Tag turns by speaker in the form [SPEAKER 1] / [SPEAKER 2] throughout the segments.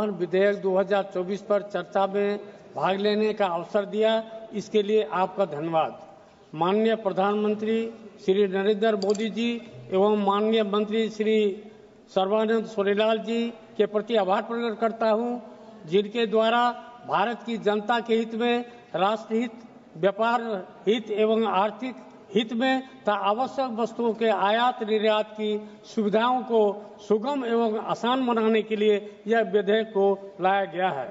[SPEAKER 1] बहन विधेयक 2024 पर चर्चा में भाग लेने का अवसर दिया, इसके लिए आपका धन्यवाद। माननीय प्रधानमंत्री श्री नरेंद्र मोदी जी एवं माननीय मंत्री श्री सर्बानंद सोनोवाल जी के प्रति आभार प्रकट करता हूं, जिनके द्वारा भारत की जनता के हित में, राष्ट्र हित, व्यापार हित एवं आर्थिक हित में तथा आवश्यक वस्तुओं के आयात निर्यात की सुविधाओं को सुगम एवं आसान बनाने के लिए यह विधेयक को लाया गया है।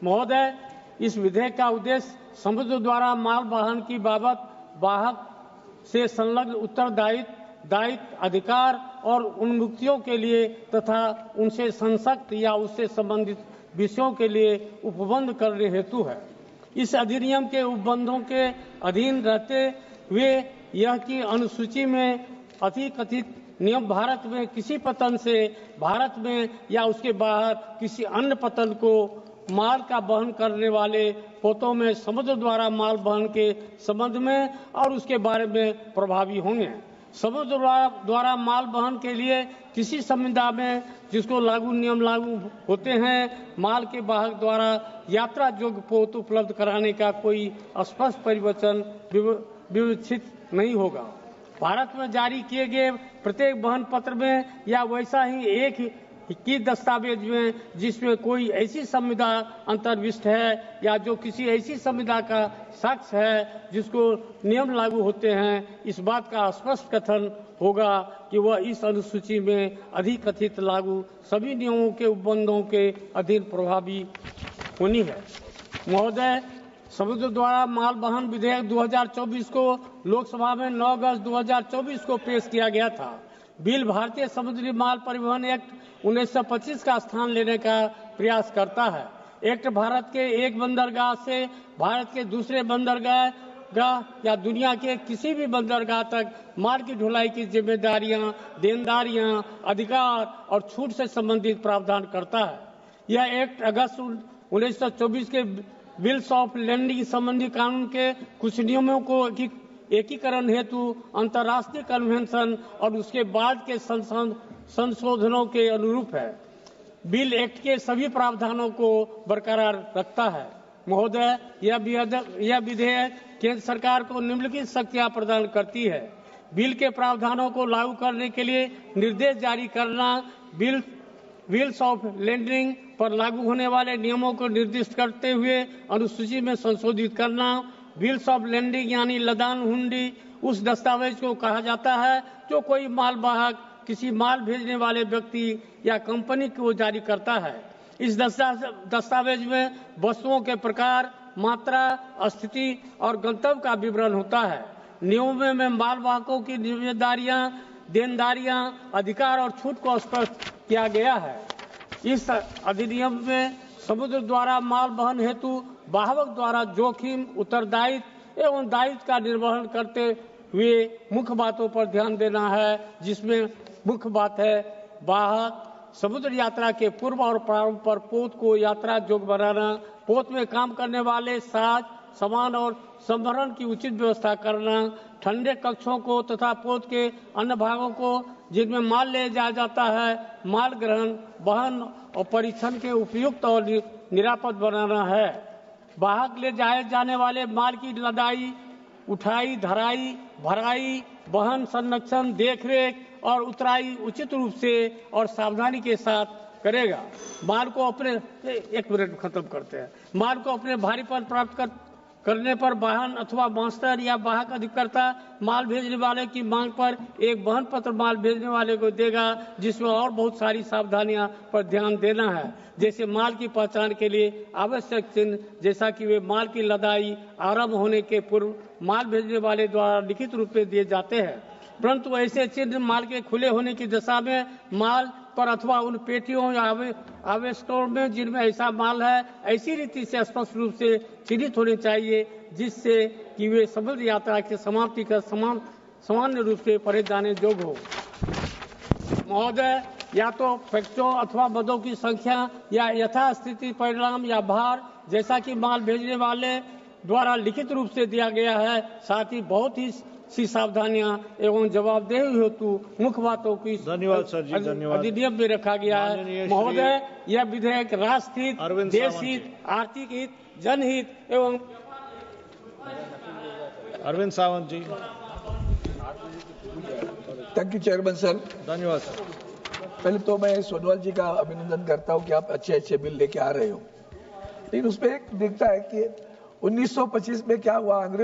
[SPEAKER 1] महोदय, इस विधेयक का उद्देश्य समुद्र द्वारा माल वाहन की बाबत वाहक से संलग्न उत्तरदायित्व, अधिकार और उन्मुक्तियों के लिए तथा उनसे संसक्त या उससे संबंधित विषयों के लिए उपबंध करने हेतु है। इस अधिनियम के उपबंधों के अधीन रहते हुए यह की अनुसूची में अतिकथित नियम भारत में किसी पतन से भारत में या उसके बाहर किसी अन्य पतन को माल का वहन करने वाले पोतों में समुद्र द्वारा माल वहन के संबंध में और उसके बारे में प्रभावी होंगे। समुद्र द्वारा माल वहन के लिए किसी संविदा में जिसको नियम लागू होते हैं, माल के वाहक द्वारा यात्रा योग्य पोत उपलब्ध कराने का कोई स्पष्ट परिवचन विवक्षित नहीं होगा। भारत में जारी किए गए प्रत्येक वहन पत्र में या वैसा ही एक की दस्तावेज में जिसमें कोई ऐसी संविदा अंतर्विष्ट है या जो किसी ऐसी संविदा का शख्स है जिसको नियम लागू होते हैं, इस बात का स्पष्ट कथन होगा कि वह इस अनुसूची में अधिकथित लागू सभी नियमों के उपबंधों के अधीन प्रभावी होनी है। महोदय, समुद्र द्वारा माल वाहन विधेयक 2024 को लोकसभा में 9 अगस्त 2024 को पेश किया गया था। बिल भारतीय समुद्री माल परिवहन एक्ट 1925 का स्थान लेने का प्रयास करता है। एक्ट भारत के एक बंदरगाह से भारत के दूसरे बंदरगाह या दुनिया के किसी भी बंदरगाह तक माल की ढुलाई की जिम्मेदारियां, देनदारियां, अधिकार और छूट से संबंधित प्रावधान करता है। यह एक्ट अगस्त 1924 के बिल्स ऑफ लैंडिंग संबंधी कानून के कुछ नियमों को एकीकरण हेतु अंतर्राष्ट्रीय कन्वेंशन और उसके बाद के संशोधनों के अनुरूप है। बिल एक्ट के सभी प्रावधानों को बरकरार रखता है। महोदय, यह विधेयक केंद्र सरकार को निम्नलिखित शक्तियां प्रदान करती है। बिल के प्रावधानों को लागू करने के लिए निर्देश जारी करना, बिल्स ऑफ लैंडिंग पर लागू होने वाले नियमों को निर्दिष्ट करते हुए अनुसूची में संशोधित करना। बिल्स ऑफ लैंडिंग यानी लदान हुंडी उस दस्तावेज को कहा जाता है जो कोई माल वाहक किसी माल भेजने वाले व्यक्ति या कंपनी को जारी करता है। इस दस्तावेज में वस्तुओं के प्रकार, मात्रा, स्थिति और गंतव्य का विवरण होता है। नियमों में माल वाहकों की जिम्मेदारियां, देनदारियां, अधिकार और छूट को स्पष्ट किया गया है। इस अधिनियम में समुद्र द्वारा माल वहन हेतु वाहक द्वारा जोखिम, उत्तरदायित्व एवं दायित्व का निर्वहन करते हुए मुख्य बातों पर ध्यान देना है, जिसमें मुख्य बात है वाहक समुद्र यात्रा के पूर्व और प्रारंभ पर पोत को यात्रा योग्य बनाना, पोत में काम करने वाले साज, सामान और संभरण की उचित व्यवस्था करना, ठंडे कक्षों को तथा पोत के अन्य भागों को जिनमें माल ले जाया जाता है, माल ग्रहण, वहन और परीक्षण के उपयुक्त और निरापद बनाना है। वाहक ले जाए जाने वाले माल की लदाई, उठाई, धराई, भराई, वहन, संरक्षण, देखरेख और उतराई उचित रूप से और सावधानी के साथ करेगा। माल को अपने माल को अपने भारीपन प्राप्त करने पर वाहन अथवा मास्टर या वाहक अधिकर्ता माल भेजने वाले की मांग पर एक वहन पत्र माल भेजने वाले को देगा, जिसमें और बहुत सारी सावधानियां पर ध्यान देना है, जैसे माल की पहचान के लिए आवश्यक चिन्ह, जैसा कि वे माल की लदाई आरंभ होने के पूर्व माल भेजने वाले द्वारा लिखित रूप में दिए जाते हैं। परंतु ऐसे चिन्ह माल के खुले होने की दशा में माल पर अथवा उन पेटियों या आवेशकों में जिनमें ऐसा माल है, ऐसी रीति से स्पष्ट रूप से चिन्हित होने चाहिए जिससे कि वे समुद्र यात्रा की समाप्ति का सामान्य रूप से पढ़े जाने योग्य हो। महोदय, या तो फैक्टरों अथवा मदों की संख्या या यथास्थिति परिणाम या भार जैसा कि माल भेजने वाले द्वारा लिखित रूप से दिया गया है, साथ ही बहुत ही सी सावधानियां एवं जवाबदेही हेतु मुख्य बातों की
[SPEAKER 2] धन्यवाद सर जी, धन्यवाद।
[SPEAKER 1] अधिनियम में रखा गया है।
[SPEAKER 2] माननीय
[SPEAKER 1] महोदय, यह विधेयक राष्ट्र हित,
[SPEAKER 2] अरविंद
[SPEAKER 1] देश
[SPEAKER 2] सावंत
[SPEAKER 1] हित, आर्थिक हित, जनहित एवं
[SPEAKER 2] Arvind Sawant ji.
[SPEAKER 3] Thank you chairman sir.
[SPEAKER 2] धन्यवाद सर।
[SPEAKER 3] पहले तो मैं सोनवाल जी का अभिनंदन करता हूं कि आप अच्छे अच्छे बिल लेके आ रहे हो, लेकिन उसमें एक दिखता है कि 1925 में क्या हुआ, अंग्रेज